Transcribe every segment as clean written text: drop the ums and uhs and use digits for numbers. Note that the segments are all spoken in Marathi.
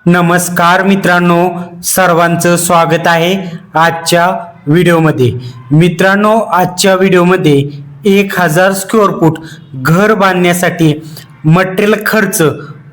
नमस्कार मित्रांनो, सर्वांचं स्वागत आहे आजच्या व्हिडिओमध्ये। मित्रांनो, आजच्या व्हिडिओमध्ये 1000 स्क्वेअर फूट घर बांधण्यासाठी मटेरियल खर्च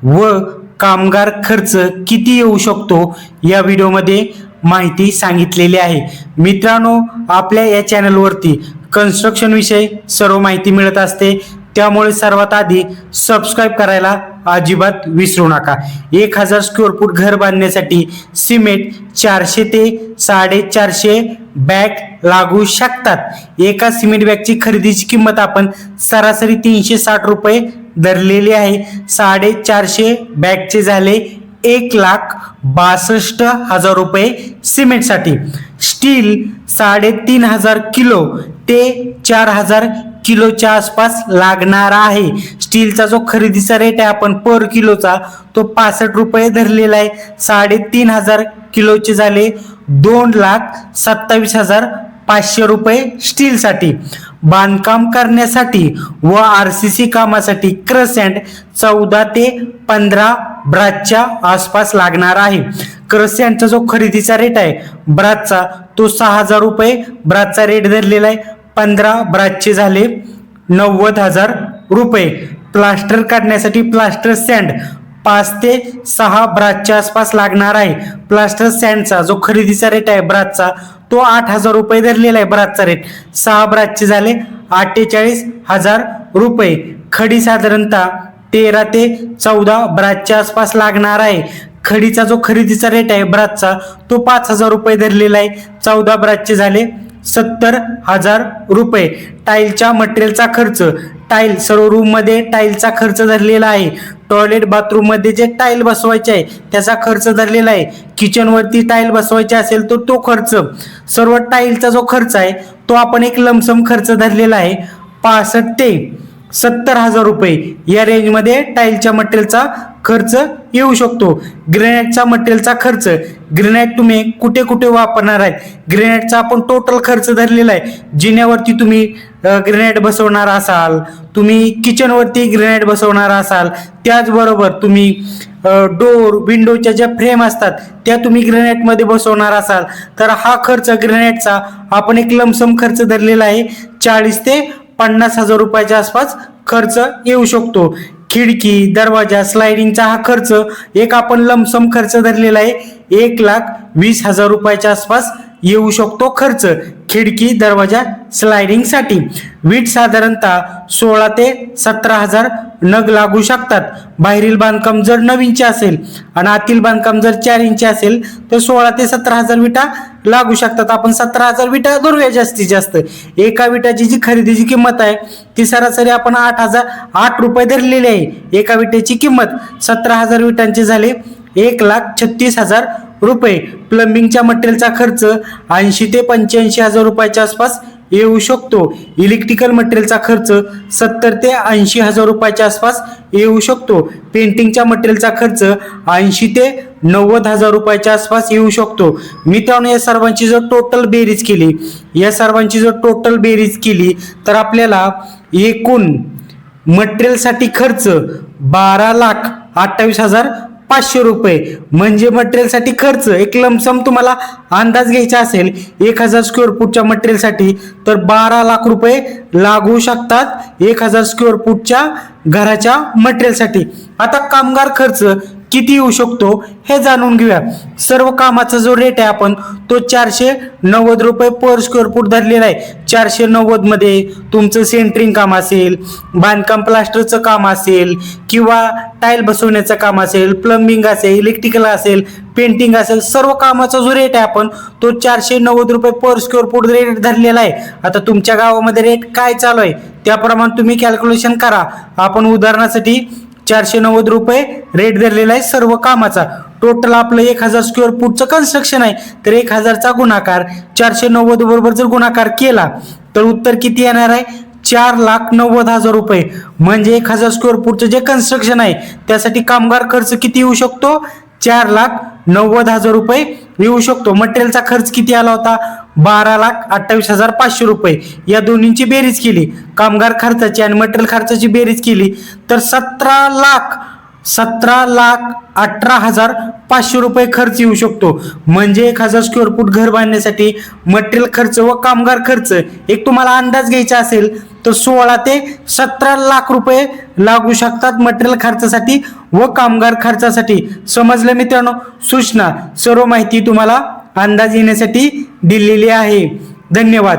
व कामगार खर्च किती येऊ शकतो या व्हिडिओमध्ये माहिती सांगितलेली आहे। मित्रांनो, आपल्या या चॅनलवरती कन्स्ट्रक्शन विषयी सर्व माहिती मिळत असते, त्यामुळे सर्वात आधी सबस्क्राइब करायला अजिबात विसरू नका। 1000 स्क्वेअर फूट घर बांधण्यासाठी सिमेंट 400 ते 450 बॅग लागू शकतात। एका सिमेंट बॅगची खरेदीची किंमत आपण सरासरी 360 रुपये धरलेली आहे। 450 बॅगचे झाले 1,62,000 रुपये सिमेंटसाठी। स्टील 3,500 किलो ते 4,000 किलोच्या आसपास लागणार आहे। स्टीलचा जो खरेदीचा रेट आहे आपण पर किलोचा तो 65 रुपये धरलेला आहे। 3,500 किलोचे झाले 2,27,500 रुपये स्टीलसाठी। बांधकाम करण्यासाठी व आरसीसी कामासाठी क्रसेंट 14 ते 15 ब्रासच्या आसपास लागणार आहे। क्रसेंटचा जो खरेदीचा रेट आहे ब्रासचा तो 6,000 रुपये ब्रासचा रेट धरलेला आहे। 15 ब्रासचे झाले 90,000 रुपये। प्लास्टर करण्यासाठी प्लास्टर सँड 5 ते 6 ब्रासच्या आसपास लागणार आहे। प्लास्टर सँडचा जो खरेदीचा रेट आहे ब्रासचा तो 8,000 रुपये धरलेला आहे ब्रासचा रेट। 6 ब्रासचे झाले 48,000 रुपये। खडी साधारणतः 13 ते 14 ब्रासच्या आसपास लागणार आहे। खडीचा जो खरेदीचा रेट आहे ब्रासचा तो 5,000 रुपये धरलेला आहे। 14 ब्रासचे झाले 70,000 रुपये। टाईलच्या मटेरियलचा खर्च, टाईल सर्व रूम मध्ये टाईलचा खर्च धरलेला आहे। टॉयलेट बाथरूम मध्ये जे टाईल बसवायचे आहे त्याचा खर्च धरलेला आहे। किचन वरती टाईल बसवायचे असेल तर तो खर्च, सर्व टाईलचा जो खर्च आहे तो आपण एक लमसम खर्च धरलेला आहे 65 ते 70,000 रुपये या रेंज मध्ये टाईलच्या मटेरियलचा खर्च येऊ शकतो। ग्रेनाइटचा मटेरियलचा खर्च, ग्रेनाइट तुम्ही कुठे कुठे वापरणार आहे ग्रेनाइटचा आपण टोटल खर्च धरलेला आहे। जिन्यावरती तुम्ही ग्रेनाइट बसवणार असाल, तुम्ही किचन वरती ग्रेनाइट बसवणार असाल, त्याचबरोबर तुम्ही डोर विंडोच्या ज्या फ्रेम असतात त्या तुम्ही ग्रेनाइट मध्ये बसवणार असाल तर हा खर्च ग्रेनाइटचा आपण एक लमसम खर्च धरलेला आहे 40 ते 50,000 रुपयाच्या आसपास खर्च येऊ शकतो। खिडकी दरवाजा स्लायडिंगचा हा खर्च एक आपण लमसम खर्च धरलेला आहे 1,20,000 रुपयाच्या आसपास येऊ शकतो खर्च खिडकी दरवाजा स्लायडिंग साठी। वीट साधारणतः 16 ते 17,000 नग लागू शकतात। बाहेरील बांधकाम जर 9 इंच असेल आणि आतील बांधकाम जर 4 इंच असेल तर 16 ते 17,000 विटा लागू शकतात। आपण 17,000 विटा धरूया जास्तीत जास्त। एका विटाची जी खरेदीची किंमत आहे ती सरासरी आपण 8 रुपये धरलेली आहे। एका विटेची किंमत 17,000 विटांचे झाले 1,36,000 रुपये। प्लंबिंगच्या मटेरियलचा खर्च 80 ते 85,000 रुपयाच्या आसपास येऊ शकतो। इलेक्ट्रिकल मटेरियलचा खर्च 70 ते 80,000 रुपयाच्या आसपास येऊ शकतो। पेंटिंगच्या मटेरियलचा खर्च 80 ते 90,000 रुपयाच्या आसपास येऊ शकतो। मित्रांनो, या सर्वांची जर टोटल बेरीज केली तर आपल्याला एकूण मटेरियलसाठी खर्च 12,28,500 रुपये म्हणजे मटेरियलसाठी खर्च एक लमसम तुम्हाला अंदाज घ्यायचा असेल 1000 स्क्वेअर फूटच्या मटेरियलसाठी तर 12 लाख रुपये लागू शकतात 1000 स्क्वेअर फूटच्या घराच्या मटेरियलसाठी। आता कामगार खर्च किती येऊ शकतो हे जाणून घेऊया। सर्व कामाचा जो रेट आहे आपण तो 490 रुपये पर स्क्वेअर फूट धरलेला आहे। 490 मध्ये तुमचं सेंटरिंग काम असेल, बांधकाम प्लास्टरचं काम असेल किंवा टाईल बसवण्याचं काम असेल, प्लंबिंग असेल, इलेक्ट्रिकल असेल, पेंटिंग असेल, सर्व कामाचा जो रेट आहे आपण तो 490 रुपये पर स्क्वेअर फूट रेट धरलेला आहे। आता तुमच्या गावामध्ये रेट काय चालू आहे त्याप्रमाणे तुम्ही कॅल्क्युलेशन करा। आपण उदाहरणासाठी 490 रुपये रेट धरलेला आहे सर्व कामाचा। टोटल आपलं 1000 स्क्वेअर फूटचं कन्स्ट्रक्शन आहे तर 1000चा गुणाकार 490 बरोबर जर गुणाकार केला तर उत्तर किती येणार आहे 4,90,000 रुपये। म्हणजे 1000 स्क्वेअर फूटचं जे कन्स्ट्रक्शन आहे त्यासाठी कामगार खर्च किती येऊ शकतो 4,90,000 रुपये येऊ शकतो। मटेरियलचा खर्च किती आला होता 12,28,500 रुपये। या दोन्हींची बेरीज केली, कामगार खर्चाची आणि मटेरियल खर्चाची बेरीज केली तर 17,18,500 रुपये खर्च येऊ शकतो. म्हणजे 1,000 स्क्वेअर फूट घर बांधण्यासाठी मटेरियल खर्च व कामगार खर्च एक तुम्हाला अंदाज घ्यायचा असेल तर 16 ते 17 लाख रुपये लागू शकतात मटेरियल खर्चासाठी व कामगार खर्चासाठी. समजलं मित्रांनो? सूचना सर्व माहिती तुम्हाला अंदाज येण्यासाठी दिलेली आहे. धन्यवाद.